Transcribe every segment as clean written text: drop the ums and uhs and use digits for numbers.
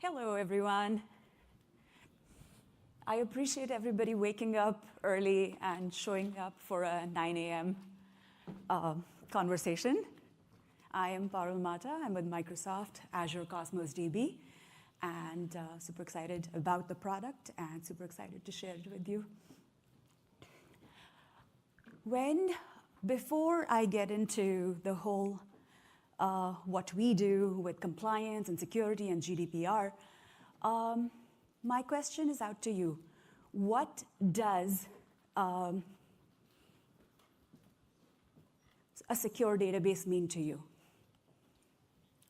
Hello, everyone. I appreciate everybody waking up early and showing up for a 9 a.m. Conversation. I am Parul Mata. I'm with Microsoft Azure Cosmos DB, and super excited about the product and super excited to share it with you. Before I get into the whole what we do with compliance and security and GDPR, my question is out to you. What does a secure database mean to you?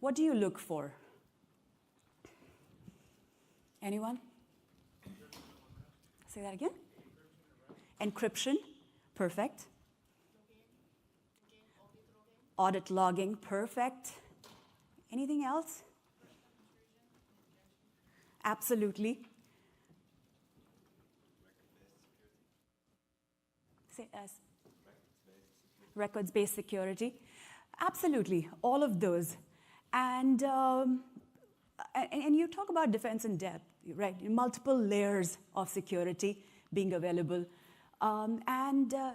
What do you look for? Anyone? Say that again? Encryption, perfect. Audit logging, perfect. Anything else? Absolutely. Say as records-based security. Absolutely, all of those. And you talk about defense in depth, right? Multiple layers of security being available.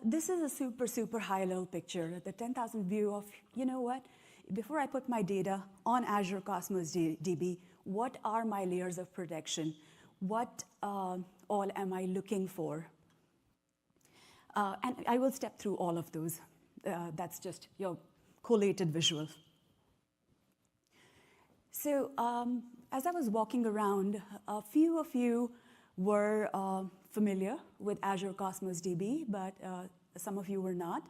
This is a super, super high-level picture, the 10,000 view of, you know what? Before I put my data on Azure Cosmos DB, what are my layers of protection? What all am I looking for? And I will step through all of those. That's just your collated visual. So as I was walking around, a few of you were familiar with Azure Cosmos DB, but some of you were not.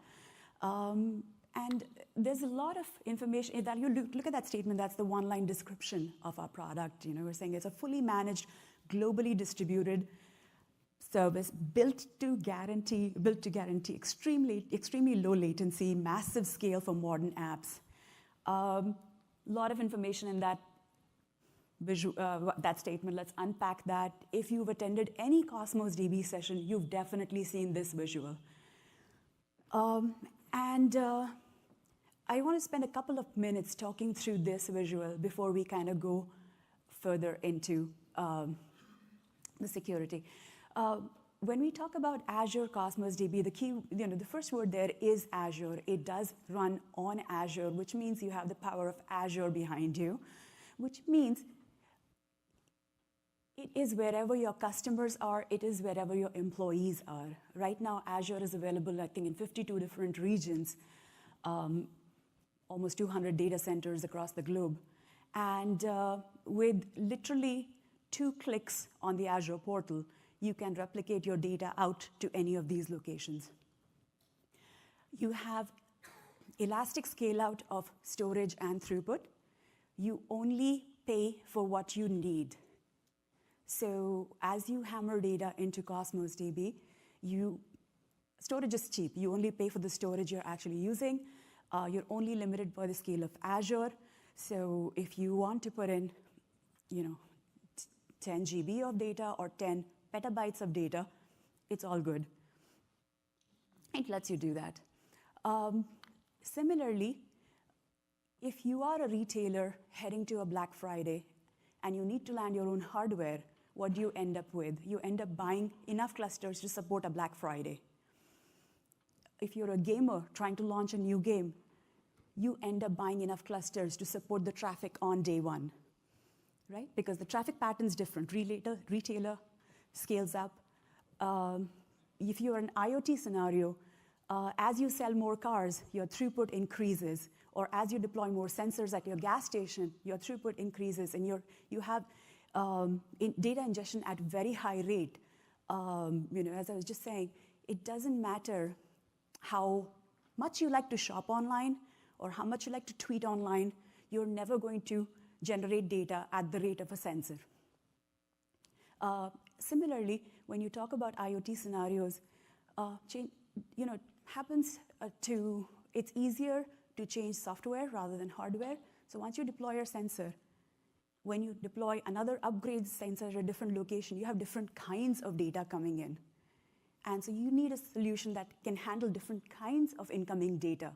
And there's a lot of information that you look at that statement. That's the one-line description of our product. You know, we're saying it's a fully managed, globally distributed service built to guarantee extremely low latency, massive scale for modern apps. Lot of information in that that statement. Let's unpack that. If you've attended any Cosmos DB session, you've definitely seen this visual. I want to spend a couple of minutes talking through this visual before we kind of go further into the security. When we talk about Azure Cosmos DB, the first word there is Azure. It does run on Azure, which means you have the power of Azure behind you, which means it is wherever your customers are, it is wherever your employees are. Right now, Azure is available, I think, in 52 different regions, almost 200 data centers across the globe. And with literally 2 clicks on the Azure portal, you can replicate your data out to any of these locations. You have elastic scale-out of storage and throughput. You only pay for what you need. So as you hammer data into Cosmos DB, storage is cheap. You only pay for the storage you're actually using. You're only limited by the scale of Azure. So if you want to put in, 10 GB of data or 10 petabytes of data, it's all good. It lets you do that. Similarly, if you are a retailer heading to a Black Friday and you need to land your own hardware, what do you end up with? You end up buying enough clusters to support a Black Friday. If you're a gamer trying to launch a new game, you end up buying enough clusters to support the traffic on day one, right? Because the traffic pattern's different. Retailer scales up. If you're an IoT scenario, as you sell more cars, your throughput increases. Or as you deploy more sensors at your gas station, your throughput increases, and you have data ingestion at very high rate. As I was just saying, it doesn't matter how much you like to shop online or how much you like to tweet online, you're never going to generate data at the rate of a sensor. Similarly, when you talk about IoT scenarios, it's easier to change software rather than hardware. So once you deploy your sensor, when you deploy another upgrade sensor at a different location, you have different kinds of data coming in. And so you need a solution that can handle different kinds of incoming data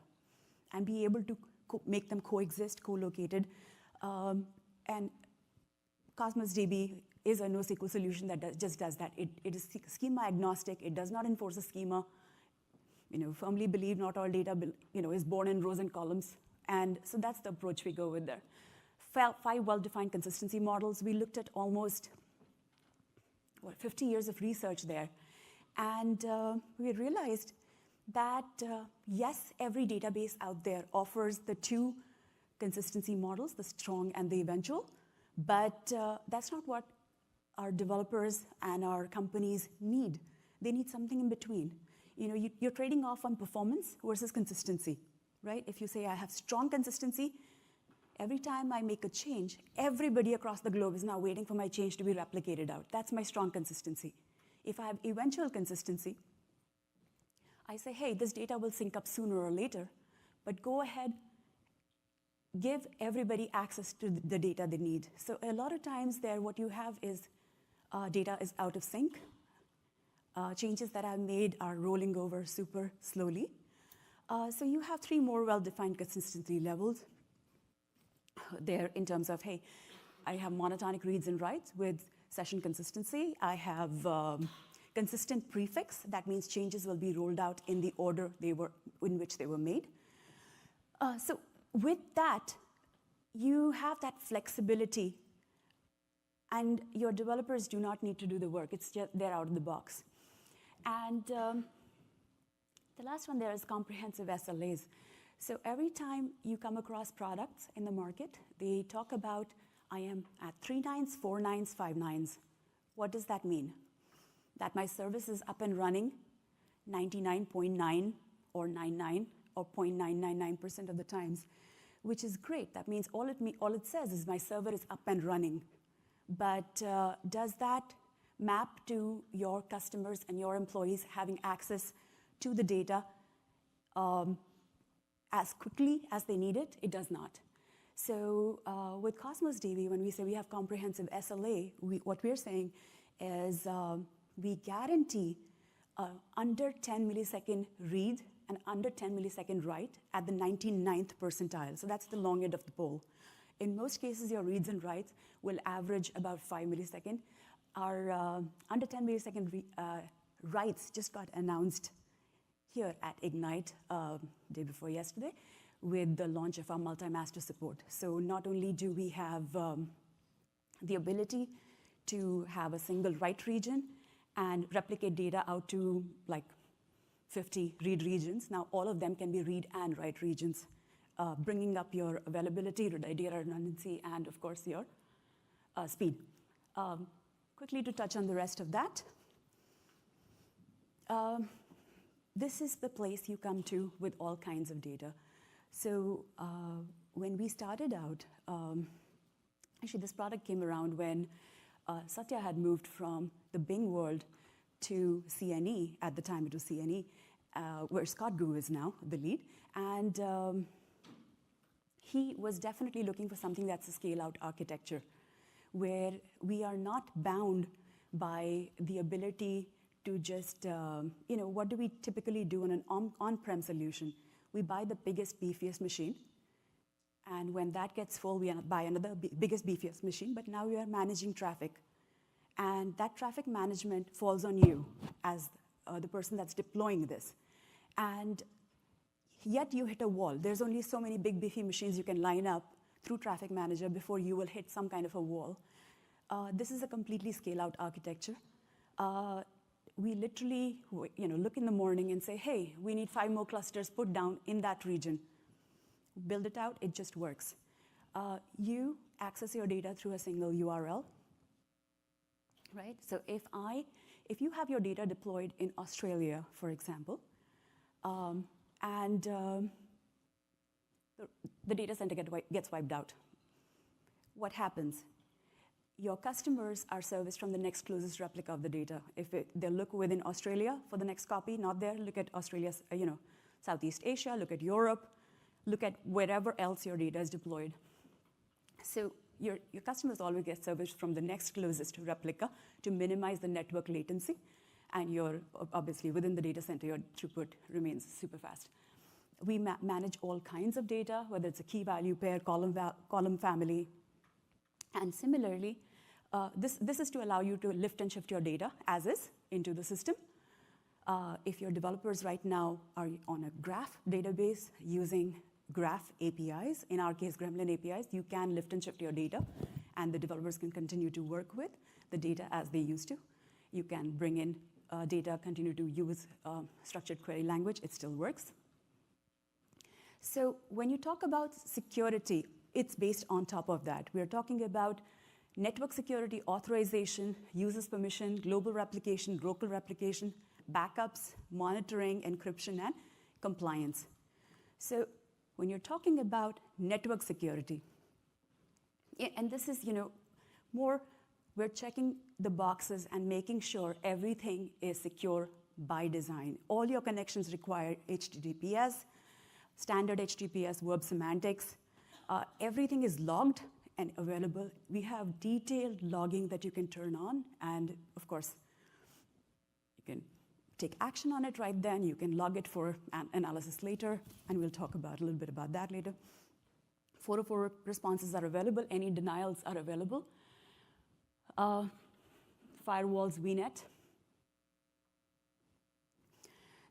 and be able to make them coexist, co-located. And Cosmos DB is a NoSQL solution that just does that. It is schema agnostic. It does not enforce a schema. Firmly believe not all data is born in rows and columns. And so that's the approach we go with there. 5 well-defined consistency models. We looked at almost 50 years of research there. And we realized that, yes, every database out there offers the 2 consistency models, the strong and the eventual, but that's not what our developers and our companies need. They need something in between. You're trading off on performance versus consistency, right? If you say I have strong consistency, every time I make a change, everybody across the globe is now waiting for my change to be replicated out. That's my strong consistency. If I have eventual consistency, I say, hey, this data will sync up sooner or later, but go ahead, give everybody access to the data they need. So a lot of times there, what you have is data is out of sync. Changes that I've made are rolling over super slowly. So you have 3 more well-defined consistency levels there in terms of, hey, I have monotonic reads and writes with session consistency. I have consistent prefix. That means changes will be rolled out in the order in which they were made. So with that, you have that flexibility, and your developers do not need to do the work. It's just they're out of the box. And the last one there is comprehensive SLAs. So every time you come across products in the market, they talk about, I am at 3 nines, 4 nines, 5 nines. What does that mean? That my service is up and running 99.9 or 99 or 0.999% of the times, which is great. That means all it says is my server is up and running. But does that map to your customers and your employees having access to the data as quickly as they need it? It does not. So with Cosmos DB, when we say we have comprehensive SLA, what we're saying is we guarantee under 10 millisecond read and under 10 millisecond write at the 99th percentile. So that's the long end of the pole. In most cases, your reads and writes will average about 5 milliseconds. Our under 10 millisecond writes just got announced here at Ignite day before yesterday with the launch of our multi-master support. So not only do we have the ability to have a single write region and replicate data out to like 50 read regions. Now all of them can be read and write regions, bringing up your availability, data redundancy, and of course your speed. Quickly to touch on the rest of that. This is the place you come to with all kinds of data. So when we started out, actually this product came around when Satya had moved from the Bing world to CNE. At the time it was CNE, where Scott Gu is now the lead. And he was definitely looking for something that's a scale-out architecture, where we are not bound by the ability to just, what do we typically do in an on-prem solution? We buy the biggest, beefiest machine, and when that gets full, we buy another biggest, beefiest machine, but now we are managing traffic. And that traffic management falls on you as the person that's deploying this. And yet you hit a wall. There's only so many big, beefy machines you can line up through Traffic Manager before you will hit some kind of a wall. This is a completely scale-out architecture. We literally look in the morning and say, hey, we need 5 more clusters put down in that region. Build it out, it just works. You access your data through a single URL, right? So if you have your data deployed in Australia, for example, and the data center gets wiped out, what happens? Your customers are serviced from the next closest replica of the data. If they look within Australia for the next copy, not there, look at Australia, Southeast Asia, look at Europe, look at wherever else your data is deployed. So your customers always get serviced from the next closest replica to minimize the network latency. And obviously within the data center, your throughput remains super fast. We manage all kinds of data, whether it's a key value pair, column family. And similarly, This is to allow you to lift and shift your data as is into the system. If your developers right now are on a graph database using graph APIs, in our case, Gremlin APIs, you can lift and shift your data, and the developers can continue to work with the data as they used to. You can bring in data, continue to use structured query language, it still works. So when you talk about security, it's based on top of that. We're talking about network security, authorization, users permission, global replication, local replication, backups, monitoring, encryption, and compliance. So when you're talking about network security, and this is, more, we're checking the boxes and making sure everything is secure by design. All your connections require HTTPS, standard HTTPS, web semantics. Everything is logged and available. We have detailed logging that you can turn on, and of course, you can take action on it right then. You can log it for analysis later, and we'll talk about a little bit about that later. 404 responses are available. Any denials are available. Firewalls, VNET.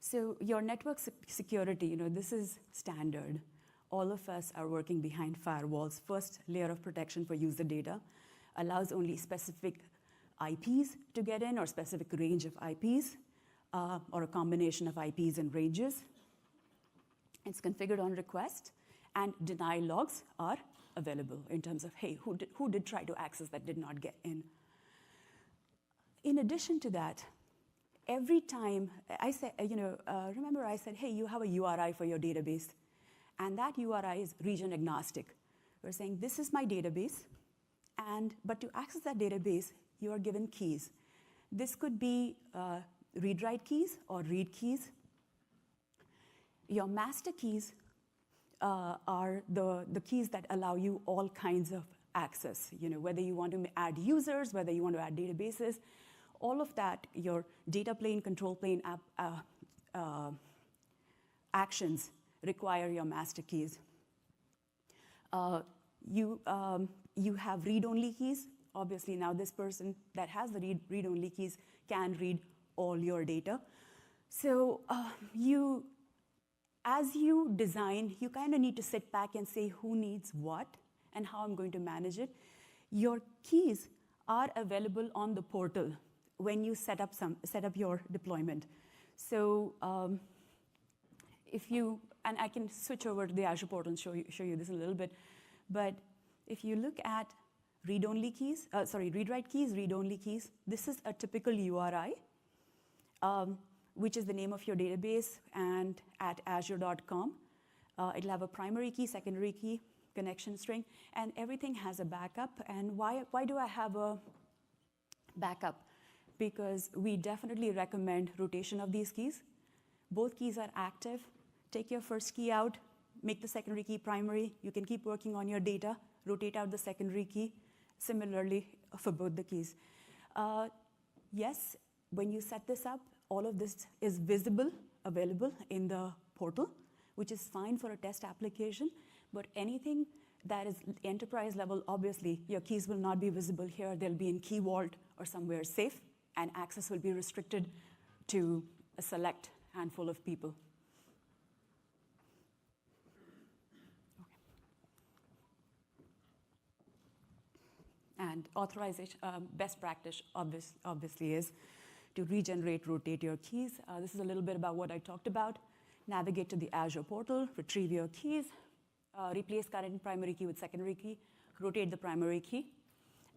So your network security, this is standard. All of us are working behind firewalls. First layer of protection for user data allows only specific IPs to get in, or specific range of IPs, or a combination of IPs and ranges. It's configured on request, and deny logs are available in terms of, hey, who did try to access that did not get in. In addition to that, every time I say, remember I said, hey, you have a URI for your database, and that URI is region agnostic. We're saying, this is my database, but to access that database, you are given keys. This could be read-write keys or read keys. Your master keys are the keys that allow you all kinds of access. Whether you want to add users, whether you want to add databases, all of that, your data plane, control plane actions require your master keys. You have read-only keys. Obviously, now this person that has the read-only keys can read all your data. So as you design, you kind of need to sit back and say who needs what and how I'm going to manage it. Your keys are available on the portal when you set up your deployment. So and I can switch over to the Azure portal and show you this a little bit, but if you look at read-only keys, read-write keys, read-only keys, this is a typical URI, which is the name of your database, and at azure.com. It'll have a primary key, secondary key, connection string, and everything has a backup. And why do I have a backup? Because we definitely recommend rotation of these keys. Both keys are active. Take your first key out, make the secondary key primary. You can keep working on your data, rotate out the secondary key. Similarly for both the keys. Yes, when you set this up, all of this is available in the portal, which is fine for a test application, but anything that is enterprise level, obviously, your keys will not be visible here. They'll be in Key Vault or somewhere safe, and access will be restricted to a select handful of people. And authorization, best practice obviously is to regenerate, rotate your keys. This is a little bit about what I talked about. Navigate to the Azure portal, retrieve your keys, replace current primary key with secondary key, rotate the primary key.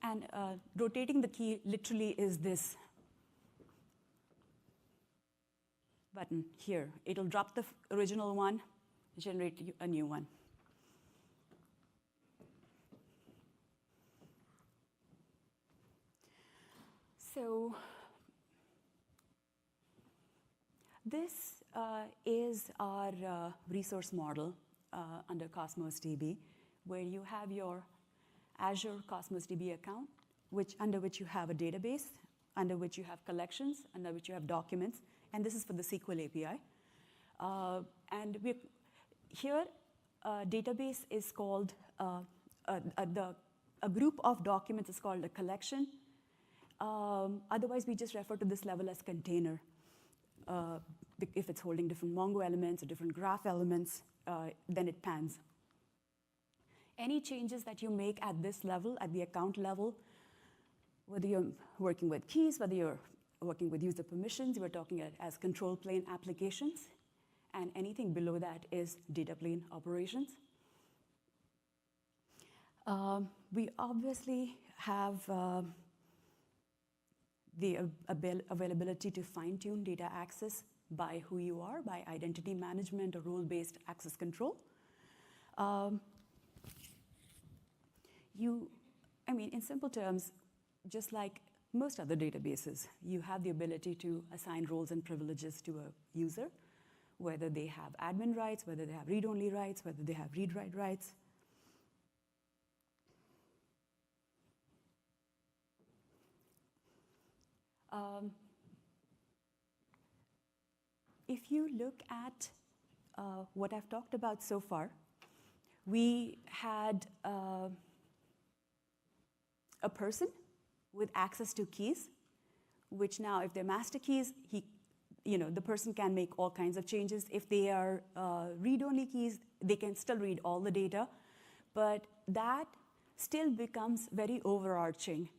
And rotating the key literally is this button here. It'll drop the original one, generate a new one. So this is our resource model under Cosmos DB, where you have your Azure Cosmos DB account, under which you have a database, under which you have collections, under which you have documents, and this is for the SQL API. And here, database is called, the a group of documents is called a collection. Otherwise, we just refer to this level as container. If it's holding different Mongo elements or different graph elements, then it pans. Any changes that you make at this level, at the account level, whether you're working with keys, whether you're working with user permissions, we're talking as control plane applications, and anything below that is data plane operations. We obviously have the availability to fine-tune data access by who you are, by identity management or role-based access control. In simple terms, just like most other databases, you have the ability to assign roles and privileges to a user, whether they have admin rights, whether they have read-only rights, whether they have read-write rights. If you look at what I've talked about so far, we had a person with access to keys, which now, if they're master keys, the person can make all kinds of changes. If they are read-only keys, they can still read all the data, but that still becomes very overarching.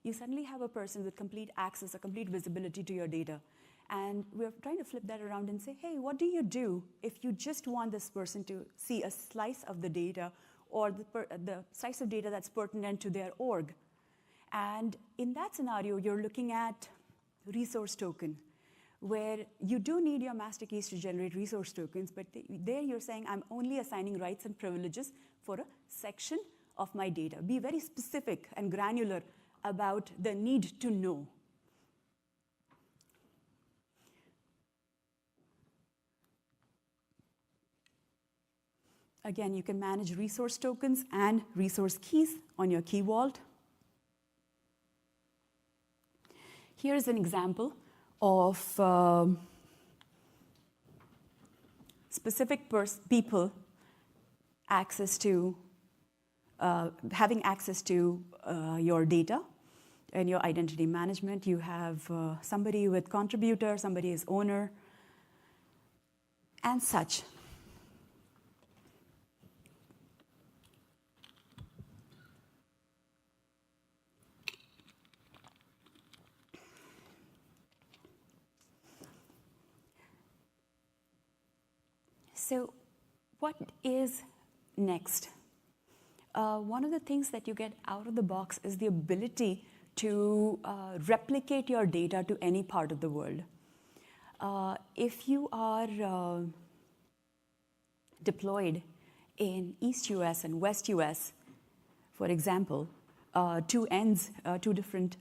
You suddenly have a person with complete access or complete visibility to your data. And we're trying to flip that around and say, hey, what do you do if you just want this person to see a slice of the data or the slice of data that's pertinent to their org? And in that scenario, you're looking at resource token, where you do need your master keys to generate resource tokens, but there you're saying, I'm only assigning rights and privileges for a section of my data. Be very specific and granular about the need to know. Again, you can manage resource tokens and resource keys on your key vault. Here's an example of specific people access to having access to your data and your identity management. You have somebody with contributor, somebody is owner, and such. So what is next? One of the things that you get out of the box is the ability to replicate your data to any part of the world. If you are deployed in East US and West US, for example, two different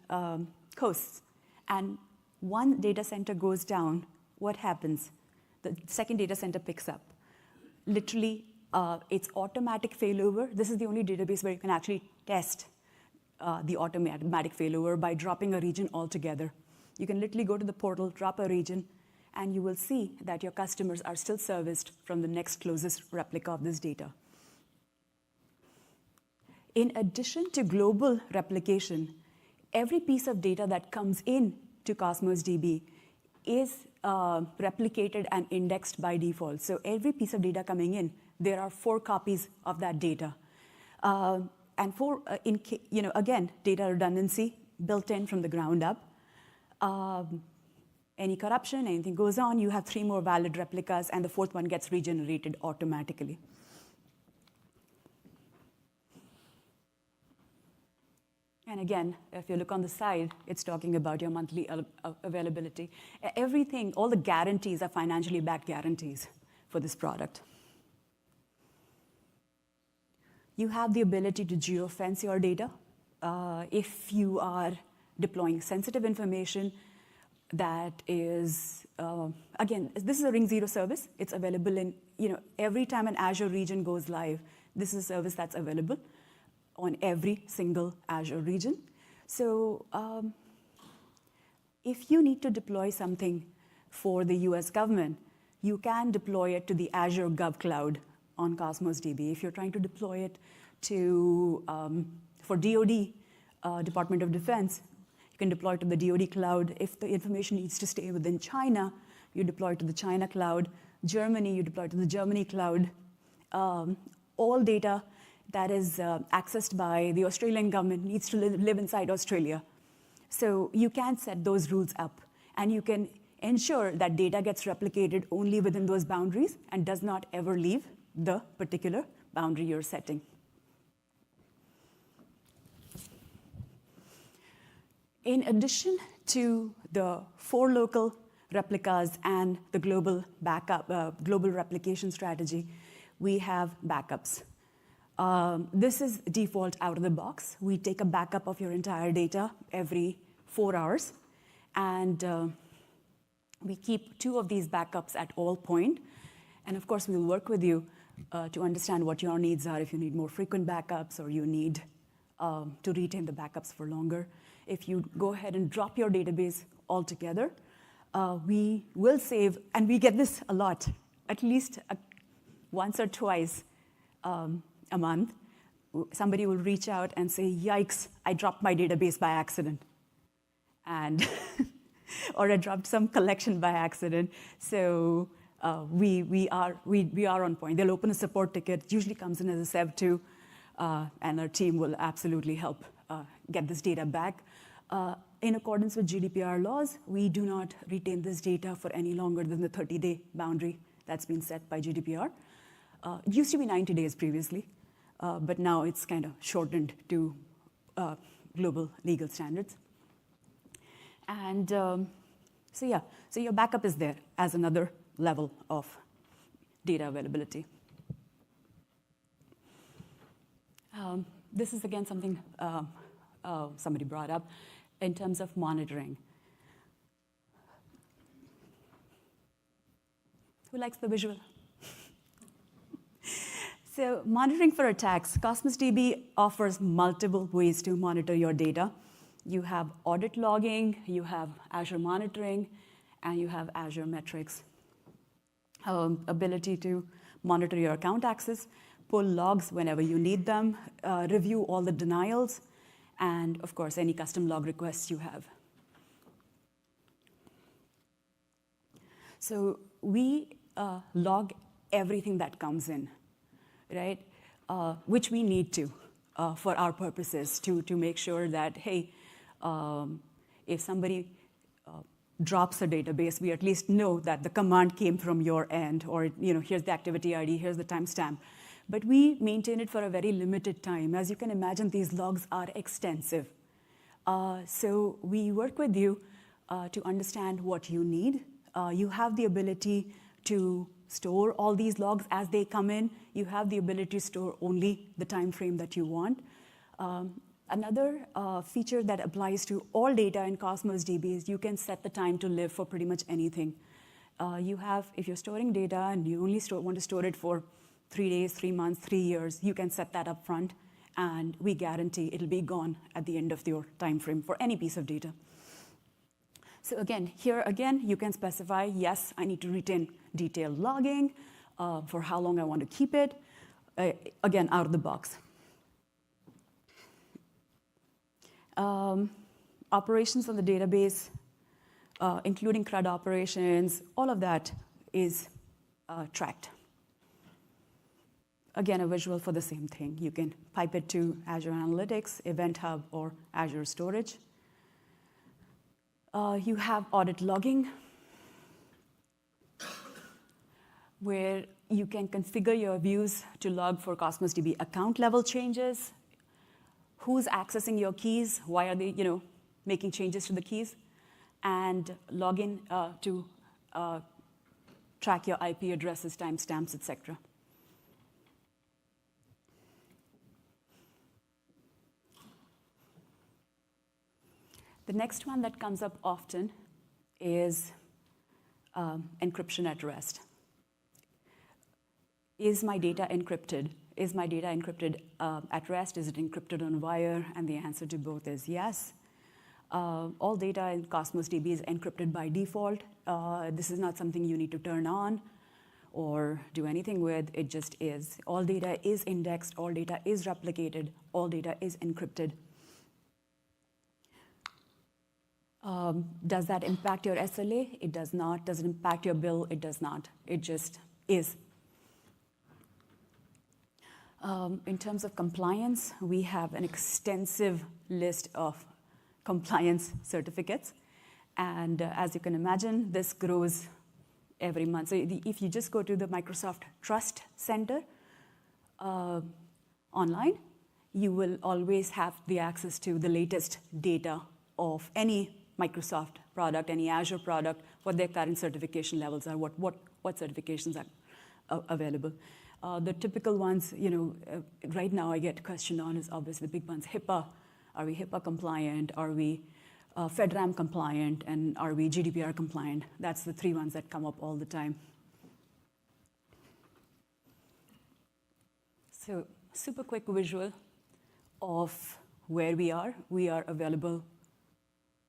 coasts, and one data center goes down, what happens? The second data center picks up. Literally, it's automatic failover. This is the only database where you can actually test the automatic failover by dropping a region altogether. You can literally go to the portal, drop a region, and you will see that your customers are still serviced from the next closest replica of this data. In addition to global replication, every piece of data that comes in to Cosmos DB is replicated and indexed by default. So every piece of data coming in, there are 4 copies of that data. And again, data redundancy built in from the ground up. Any corruption, anything goes on, you have 3 more valid replicas, and the 4th one gets regenerated automatically. And again, if you look on the side, it's talking about your monthly availability. Everything, all the guarantees are financially backed guarantees for this product. You have the ability to geofence your data. If you are deploying sensitive information that is, again, this is a Ring 0 service. It's available in, every time an Azure region goes live, this is a service that's available on every single Azure region. So if you need to deploy something for the US government, you can deploy it to the Azure Gov Cloud on Cosmos DB. If you're trying to deploy it to for DoD, Department of Defense, you can deploy to the DoD cloud. If the information needs to stay within China, you deploy to the China cloud. Germany, you deploy to the Germany cloud. All data that is accessed by the Australian government needs to live inside Australia. So you can set those rules up, and you can ensure that data gets replicated only within those boundaries and does not ever leave the particular boundary you're setting. In addition to the 4 local replicas and the global backup, global replication strategy, we have backups. This is default out of the box. We take a backup of your entire data every 4 hours, and we keep 2 of these backups at all point. And of course, we'll work with you to understand what your needs are, if you need more frequent backups or you need to retain the backups for longer. If you go ahead and drop your database altogether, we will save, and we get this a lot, at least once or twice a month. Somebody will reach out and say, yikes, I dropped my database by accident. And or I dropped some collection by accident. So we are on point. They'll open a support ticket. It usually comes in as a Sev 2, and our team will absolutely help get this data back. In accordance with GDPR laws, we do not retain this data for any longer than the 30-day boundary that's been set by GDPR. It used to be 90 days previously, but now it's kind of shortened to global legal standards. And so your backup is there as another level of data availability. This is again something somebody brought up in terms of monitoring. Who likes the visual? So monitoring for attacks. Cosmos DB offers multiple ways to monitor your data. You have audit logging, you have Azure monitoring, and you have Azure metrics. Ability to monitor your account access, pull logs whenever you need them, review all the denials, and of course, any custom log requests you have. So we log everything that comes in, right? Which we need to for our purposes to make sure that, hey, if somebody drops a database, we at least know that the command came from your end, or here's the activity ID, here's the timestamp. But we maintain it for a very limited time. As you can imagine, these logs are extensive. So we work with you to understand what you need. You have the ability to store all these logs as they come in. You have the ability to store only the time frame that you want. Another feature that applies to all data in Cosmos DB is you can set the time to live for pretty much anything. If you're storing data and you only want to store it for 3 days, 3 months, 3 years, you can set that up front, and we guarantee it'll be gone at the end of your time frame for any piece of data. So again, here again, you can specify, yes, I need to retain detailed logging for how long I want to keep it, again, out of the box. Operations on the database, including CRUD operations, all of that is tracked. Again, a visual for the same thing. You can pipe it to Azure Analytics, Event Hub, or Azure Storage. You have audit logging, where you can configure your views to log for Cosmos DB account level changes, who's accessing your keys, why are they making changes to the keys, and log in to track your IP addresses, timestamps, etc. The next one that comes up often is encryption at rest. Is my data encrypted? Is my data encrypted at rest? Is it encrypted on wire? And the answer to both is yes. All data in Cosmos DB is encrypted by default. This is not something you need to turn on or do anything with. It just is. All data is indexed, all data is replicated, all data is encrypted. Does that impact your SLA? It does not. Does it impact your bill? It does not. It just is. In terms of compliance, we have an extensive list of compliance certificates. And as you can imagine, this grows every month. So if you just go to the Microsoft Trust Center online, you will always have the access to the latest data of any Microsoft product, any Azure product, what their current certification levels are, what certifications are available. The typical ones, right now I get questioned on is obviously the big ones. HIPAA, are we HIPAA compliant? Are we FedRAMP compliant? And are we GDPR compliant? That's the three ones that come up all the time. So super quick visual of where we are. We are available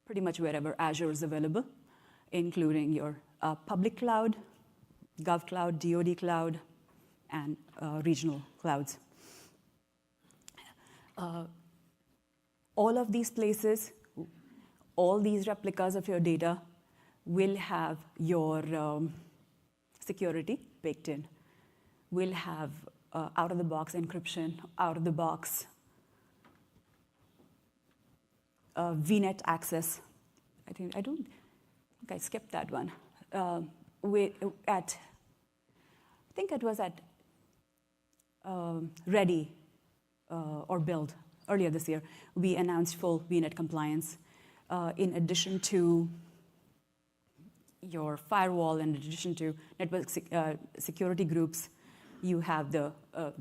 pretty much wherever Azure is available, including your public cloud, Gov Cloud, DoD Cloud, and regional clouds. All of these places, all these replicas of your data will have your security baked in. Will have out-of-the-box encryption, out-of-the-box VNET access. I think I skipped that one. I think it was at Ready or Build earlier this year. We announced full VNET compliance. In addition to your firewall, in addition to network security groups, you have the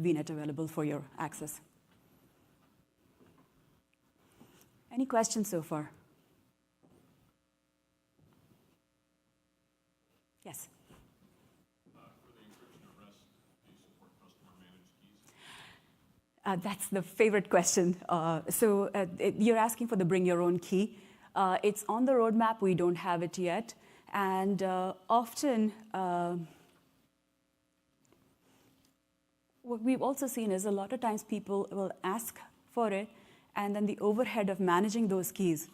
VNET available for your access. Any questions so far? Yes? For the encryption of REST, do you support customer-managed keys? That's the favorite question. You're asking for the bring your own key. It's on the roadmap. We don't have it yet. And often, what we've also seen is a lot of times people will ask for it, and then the overhead of managing those keys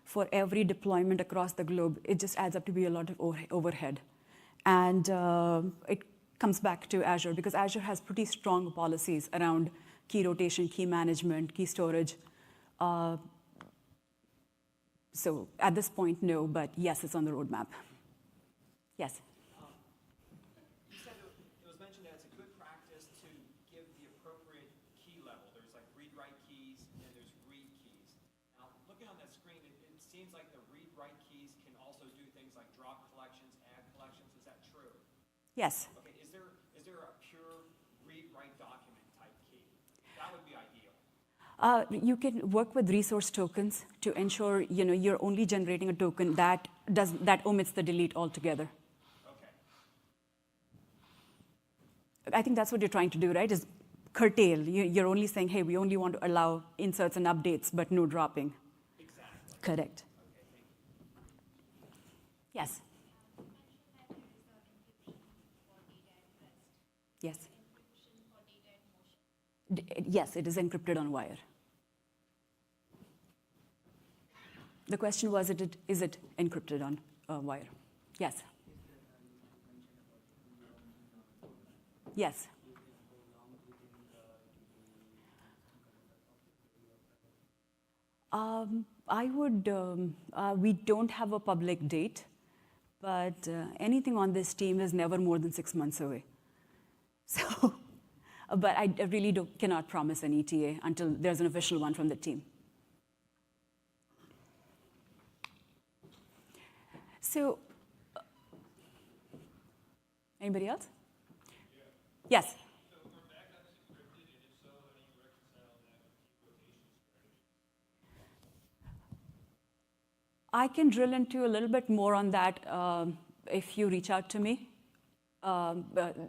for every deployment across the globe, it just adds up to be a lot of overhead. And it comes back to Azure, because Azure has pretty strong policies around key rotation, key management, key storage. So at this point, no, but yes, it's on the roadmap. Yes? You said it was mentioned that it's a good practice to give the appropriate key level. There's like read-write keys and there's read keys. Now, looking on that screen, it seems like the read-write keys can also do things like drop collections, add collections. Is that true? Yes. Okay, is there a pure read-write document type key? That would be ideal. You can work with resource tokens to ensure you're only generating a token that omits the delete altogether. Okay. I think that's what you're trying to do, right? Is curtail. You're only saying, hey, we only want to allow inserts and updates, but no dropping. Exactly. Correct. Okay, thank you. Yes. Yes. Yes, it is encrypted on wire. The question was, is it encrypted on wire? Yes. Yes. I would, we don't have a public date, but anything on this team is never more than 6 months away. So, but I really cannot promise an ETA until there's an official one from the team. So, anybody else? Yeah. Yes? So are backups encrypted, and if so, how do you reconcile that with key rotation strategy? I can drill into a little bit more on that if you reach out to me.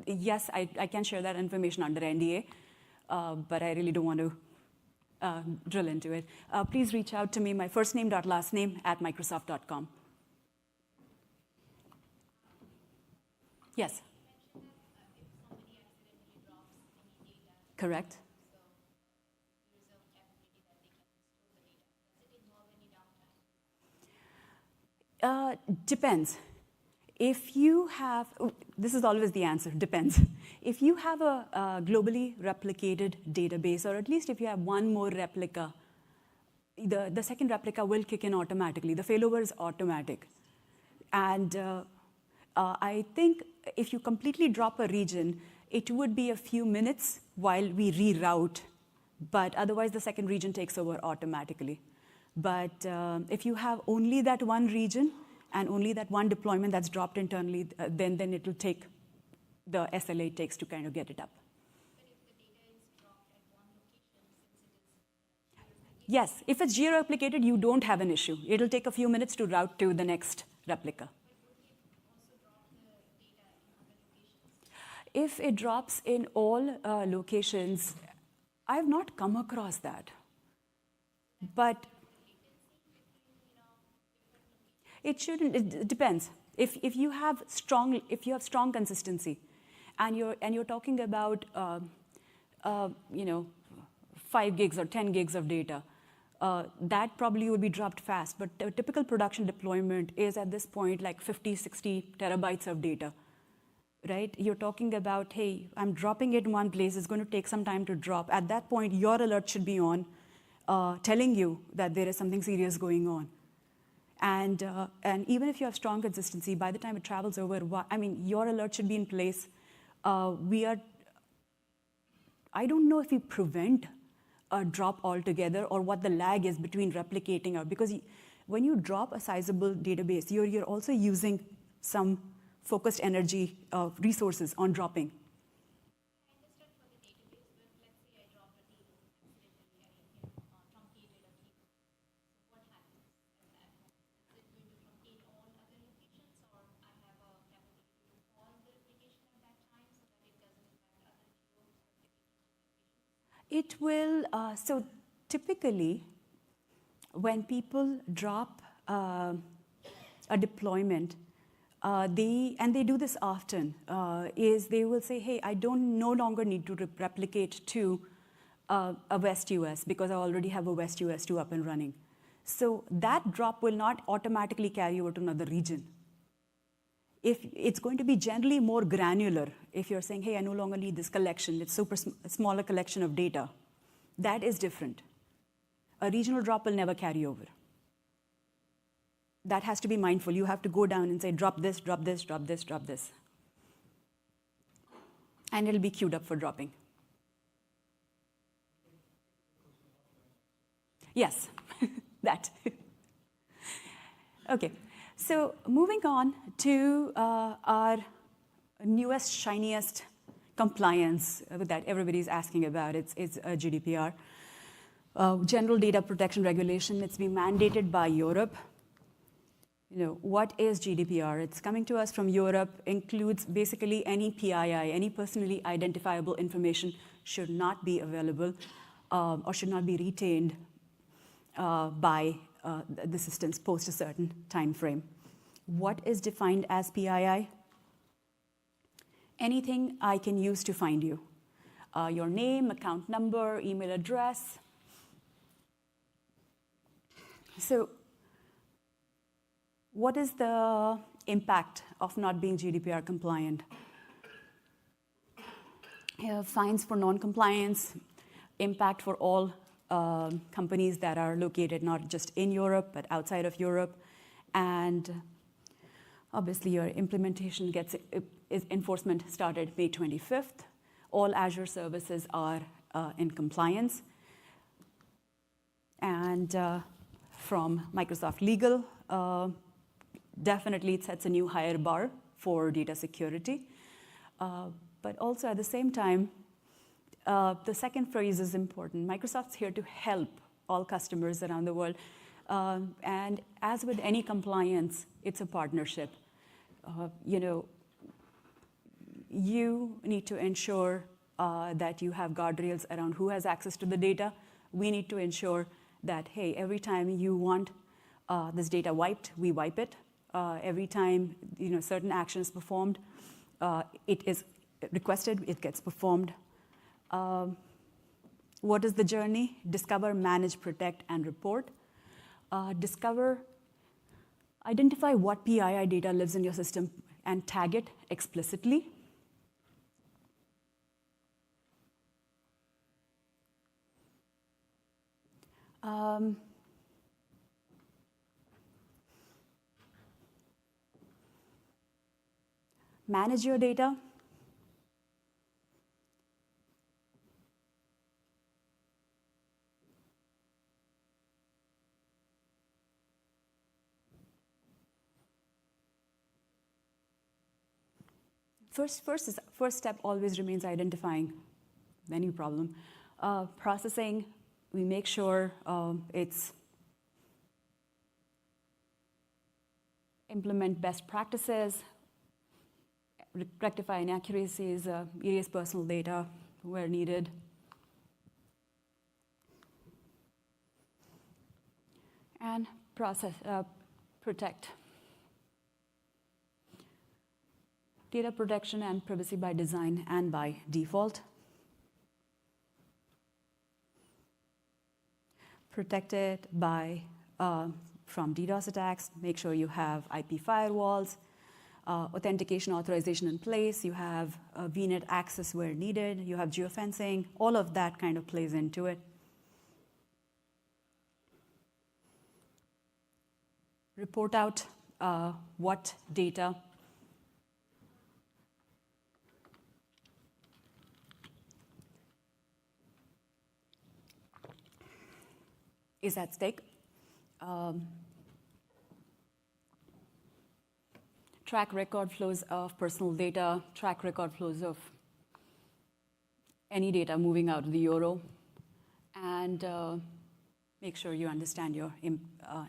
Yes, I can share that information under NDA, but I really don't want to drill into it. Please reach out to me, my first name dot last name @microsoft.com. Yes? Correct? Depends. If you have, this is always the answer, depends. If you have a globally replicated database, or at least if you have one more replica, the second replica will kick in automatically. The failover is automatic. And I think if you completely drop a region, it would be a few minutes while we reroute, but otherwise the second region takes over automatically. But if you have only that one region and only that one deployment that's dropped internally, then it will take the SLA it takes to kind of get it up. But if the data is dropped at one location, since it is Yes, if it's geo-replicated, you don't have an issue. It'll take a few minutes to route to the next replica. If it drops in all locations, I've not come across that. But it shouldn't. It depends. If you have strong consistency, and you're talking about 5 gigs or 10 gigs of data, that probably would be dropped fast. But a typical production deployment is at this point like 50, 60 terabytes of data. Right? You're talking about, hey, I'm dropping it in one place. It's going to take some time to drop. At that point, your alert should be on, telling you that there is something serious going on. And even if you have strong consistency, by the time it travels over, your alert should be in place. I don't know if we prevent a drop altogether or what the lag is between replicating out. Because when you drop a sizable database, you're also using some focused energy resources on dropping. I understood for the database, but let's say I drop a table, accidentally I truncated a table. So what happens at that moment? Is it going to truncate all other locations, or I have a capability to do all the replication at that time so that it doesn't impact other geo-replicated locations? It will, so typically, when people drop a deployment, they do this often, is they will say, hey, I no longer need to replicate to a West US because I already have a West US 2 up and running. So that drop will not automatically carry over to another region. If it's going to be generally more granular, if you're saying, hey, I no longer need this collection, it's super smaller collection of data, that is different. A regional drop will never carry over. That has to be mindful. You have to go down and say, drop this, drop this, drop this, drop this. And it'll be queued up for dropping. Yes, that. Okay, so moving on to our newest, shiniest compliance that everybody's asking about. It's GDPR. General Data Protection Regulation. It's been mandated by Europe. What is GDPR? It's coming to us from Europe, includes basically any PII, any personally identifiable information should not be available or should not be retained by the systems post a certain time frame. What is defined as PII? Anything I can use to find you. Your name, account number, email address. So, what is the impact of not being GDPR compliant? Fines for non-compliance, impact for all companies that are located not just in Europe, but outside of Europe. And obviously, your implementation enforcement started May 25th. All Azure services are in compliance. And from Microsoft Legal, definitely it sets a new higher bar for data security. But also at the same time, the second phrase is important. Microsoft's here to help all customers around the world. And as with any compliance, it's a partnership. You need to ensure that you have guardrails around who has access to the data. We need to ensure that, hey, every time you want this data wiped, we wipe it. Every time certain action is performed, it is requested, it gets performed. What is the journey? Discover, manage, protect, and report. Discover, identify what PII data lives in your system and tag it explicitly. Manage your data. First step always remains identifying any problem. Processing, we make sure it's implement best practices, rectify inaccuracies, erase personal data where needed. And protect. Data protection and privacy by design and by default. Protect it by from DDoS attacks. Make sure you have IP firewalls, authentication authorization in place. You have VNET access where needed. You have geofencing. All of that kind of plays into it. Report out what data is at stake. Track record flows of personal data, track record flows of any data moving out of the euro, and make sure you understand your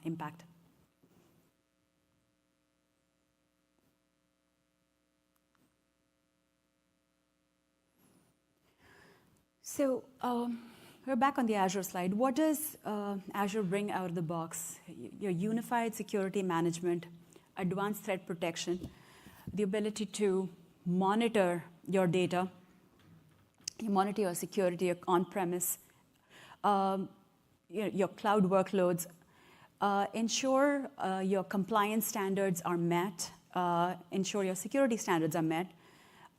impact. So we're back on the Azure slide. What does Azure bring out of the box? Your unified security management, advanced threat protection, the ability to monitor your data, you monitor your security on-premise, your cloud workloads, ensure your compliance standards are met, ensure your security standards are met,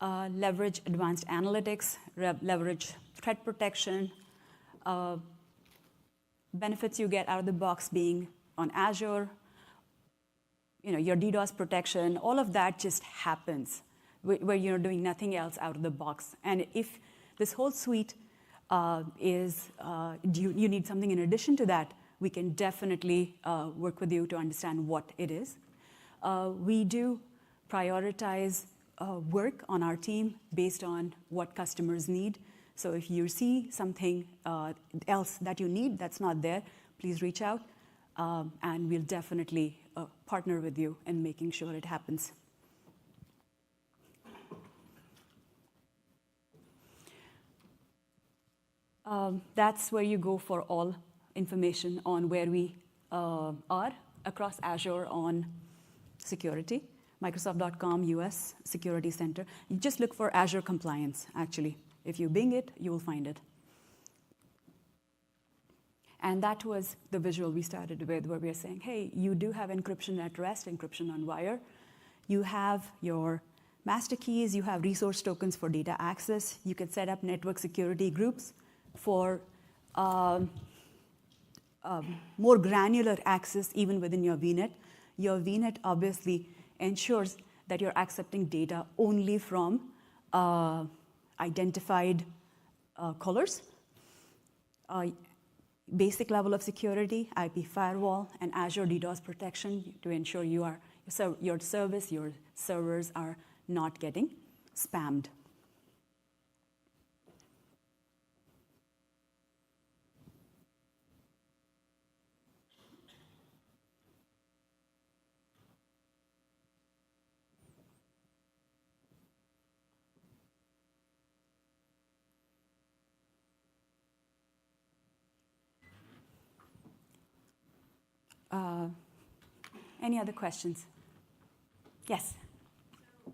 leverage advanced analytics, leverage threat protection, benefits you get out of the box being on Azure, your DDoS protection, all of that just happens where you're doing nothing else out of the box. And if this whole suite you need something in addition to that, we can definitely work with you to understand what it is. We do prioritize work on our team based on what customers need. So if you see something else that you need that's not there, please reach out, and we'll definitely partner with you in making sure it happens. That's where you go for all information on where we are across Azure on security. Microsoft.com US Security Center. You just look for Azure compliance, actually. If you Bing it, you will find it. And that was the visual we started with, where we are saying, hey, you do have encryption at rest, encryption on wire. You have your master keys. You have resource tokens for data access. You can set up network security groups for more granular access even within your VNET. Your VNET obviously ensures that you're accepting data only from identified callers. Basic level of security, IP firewall, and Azure DDoS protection to ensure your servers are not getting spammed. Any other questions? Yes? So,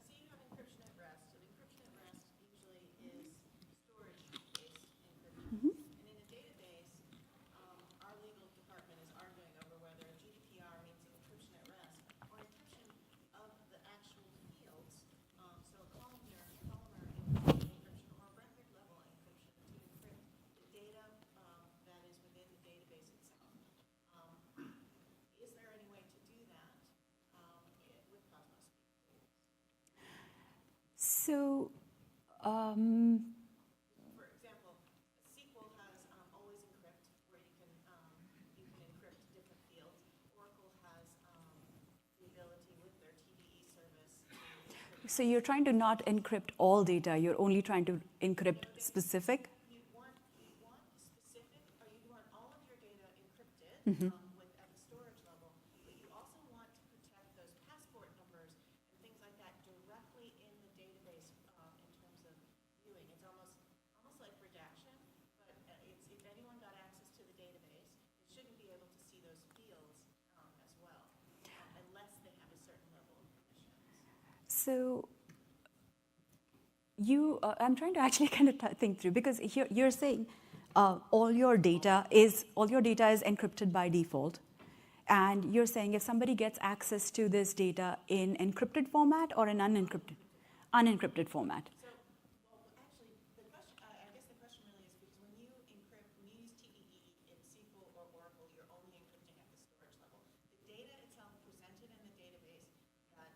seeing on encryption at rest, and encryption at rest usually is storage-based For example, SQL has always encrypt, where you can encrypt different fields. Oracle has the ability with their TDE service to encrypt. So you're trying to not encrypt all data. You're only trying to encrypt specific. You want specific, or you want all of your data encrypted at the storage level, but you also want to protect those passport numbers and things like that directly in the database in terms of viewing. It's almost like redaction, but if anyone got access to the database, they shouldn't be able to see those fields as well, unless they have a certain level of permissions. So I'm trying to actually kind of think through, because here you're saying all your data is encrypted by default, and you're saying if somebody gets access to this data in encrypted format or in unencrypted format. So, well, actually, the question, I guess the question really is because when you encrypt, when you use TDE in SQL or Oracle, you're only encrypting at the storage level. The data itself presented in the database,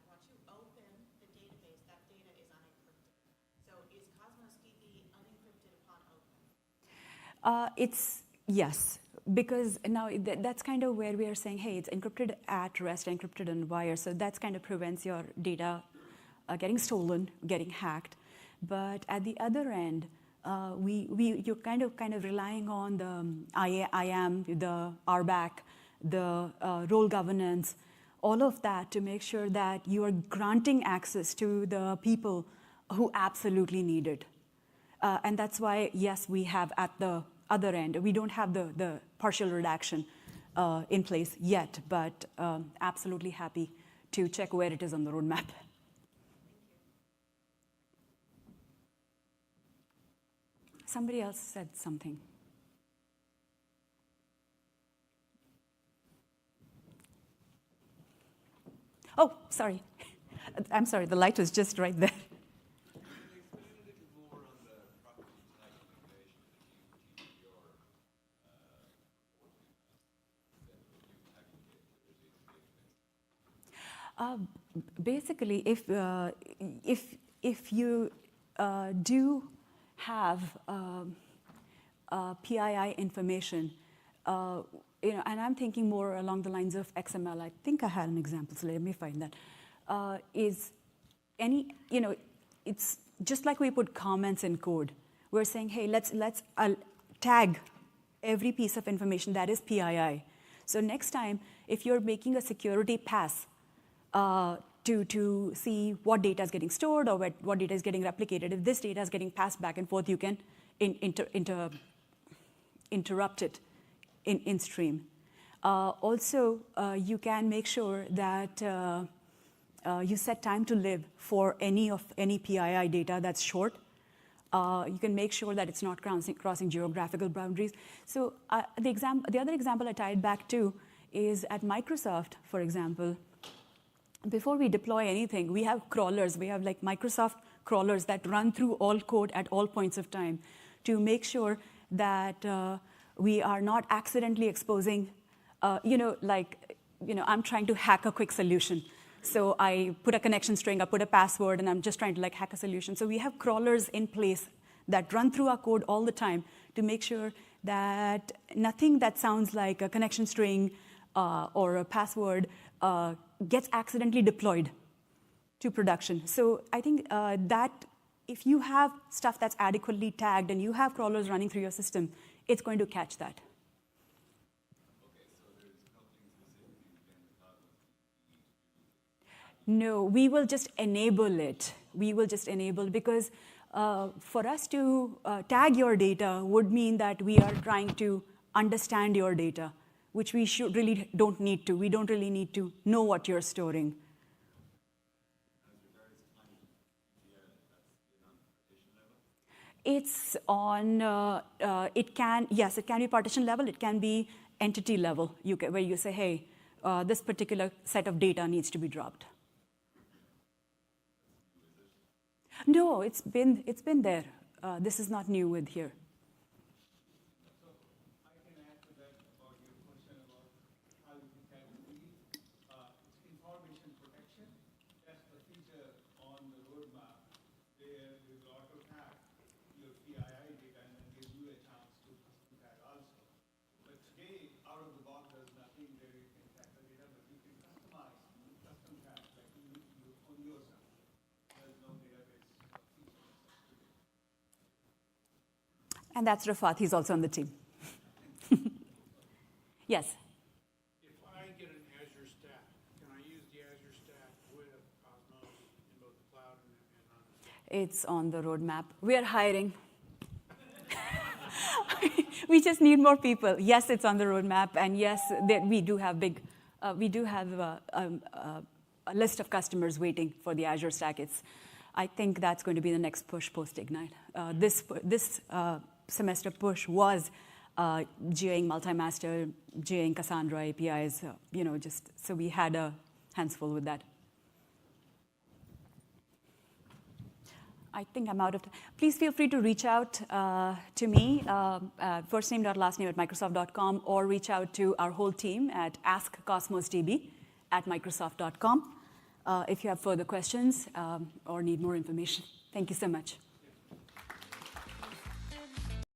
once you open the database, that data is unencrypted. So is Cosmos DB unencrypted upon open? It's yes, because now that's kind of where we are saying, hey, it's encrypted at rest, encrypted on wire, so that's kind of prevents your data getting stolen, getting hacked. But at the other end, you're kind of relying on the IAM, the RBAC, the role governance, all of that to make sure that you are granting access to the people who absolutely need it. And that's why, yes, we have at the other end, we don't have the partial redaction in place yet, but absolutely happy to check where it is on the roadmap. Somebody else said something. Oh, sorry. I'm sorry, the light was just right there. Basically, if you do have PII information, and I'm thinking more along the lines of XML. I think I had an example, so let me find that. It's just like we put comments in code. We're saying, hey, let's tag every piece of information that is PII. So next time, if you're making a security pass to see what data is getting stored or what data is getting replicated, if this data is getting passed back and forth, you can interrupt it in stream. Also, you can make sure that you set time to live for any PII data that's short. You can make sure that it's not crossing geographical boundaries. So the other example I tied back to is at Microsoft, for example. Before we deploy anything, we have crawlers. We have like Microsoft crawlers that run through all code at all points of time to make sure that we are not accidentally exposing, I'm trying to hack a quick solution. So I put a connection string, I put a password, and I'm just trying to hack a solution. So we have crawlers in place that run through our code all the time to make sure that nothing that sounds like a connection string or a password gets accidentally deployed to production. So I think that if you have stuff that's adequately tagged and you have crawlers running through your system, it's going to catch that. No, we will just enable it. We will just enable, because for us to tag your data would mean that we are trying to understand your data, which we really don't need to. We don't really need to know what you're storing. It's on, it can be partition level, it can be entity level, where you say, hey, this particular set of data needs to be dropped. No, it's been there. This is not new with here. So I can add to that about your question about how you can tag the field. It's information protection. That's the feature on the roadmap where with auto tag, And that's Rafat. He's also on the team. Yes? If I get an Azure stack, can I use the Azure stack with Cosmos in both the cloud and on? It's on the roadmap. We are hiring. We just need more people. Yes, it's on the roadmap, and yes, we do have a list of customers waiting for the Azure stack. I think that's going to be the next push post-Ignite. This semester push was GAing multi-master, GAing Cassandra APIs, so we had a handsful with that. I think I'm out of time. Please feel free to reach out to me, first name, last name @microsoft.com, or reach out to our whole team at askcosmosdb@microsoft.com if you have further questions or need more information. Thank you so much.